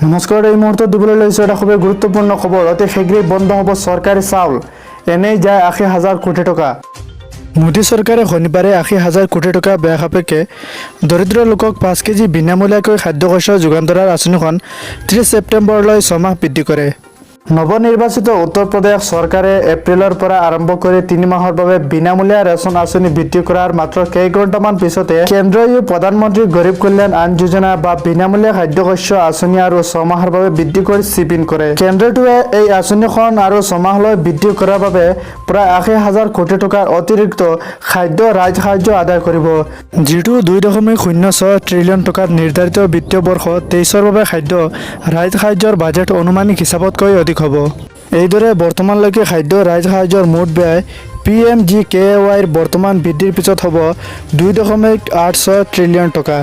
নমস্কাৰ, এই মুহূৰ্তত দিবলৈ লৈছোঁ এটা খুবেই গুৰুত্বপূৰ্ণ খবৰ। অতি শীঘ্ৰেই বন্ধ হ'ব চৰকাৰী চাউল। এনেই যায় ৮০,০০০ কোটি টকা। মোদী চৰকাৰে শনিবাৰে ৮০,০০০ কোটি টকা ব্যয় সাপেক্ষে দৰিদ্ৰ লোকক ৫ কেজি বিনামূলীয়াকৈ খাদ্যশস্য যোগান ধৰাৰ আঁচনিখন ৩০ ছেপ্টেম্বৰলৈ ৬ মাহ বৃদ্ধি কৰে। নৱনিৰ্বাচিত উত্তৰ প্ৰদেশ চৰকাৰে এপ্ৰিলৰ পৰা আৰম্ভ কৰি ৩ মাহৰ বাবে বিনামূলীয়া ৰেচন আঁচনি বৃদ্ধি কৰাৰ মাত্ৰ কেইঘণ্টামান পিছতে কেন্দ্ৰীয় প্ৰধানমন্ত্ৰী গৰীব কল্যাণ আন্ন যোজনা বা বিনামূলীয়া খাদ্যশস্য আঁচনি আৰু ৬ মাহৰ বাবে বৃদ্ধি কৰি চিপিন কৰে। কেন্দ্ৰটোৱে এই আঁচনিখন আৰু ৬ মাহলৈ বৃদ্ধি কৰাৰ বাবে প্ৰায় ৮০,০০০ কোটি টকাৰ অতিৰিক্ত খাদ্য ৰাজ্য সাহায্য আদায় কৰিব, যিটো ২.০৬ ট্ৰিলিয়ন টকাত নিৰ্ধাৰিত বিত্তীয় বৰ্ষ ২৩ৰ বাবে খাদ্য ৰাজ্য সাহায্যৰ বাজেট অনুমানিক হিচাপতকৈ অধিক হ'ব। এইদৰে বৰ্তমানলৈকে খাদ্য ৰাজ্য সাহায্যৰ মুঠ ব্যয় PMGKYৰ বৰ্তমান বৃদ্ধিৰ পিছত হ'ব ২.৮৬ ট্ৰিলিয়ন টকা।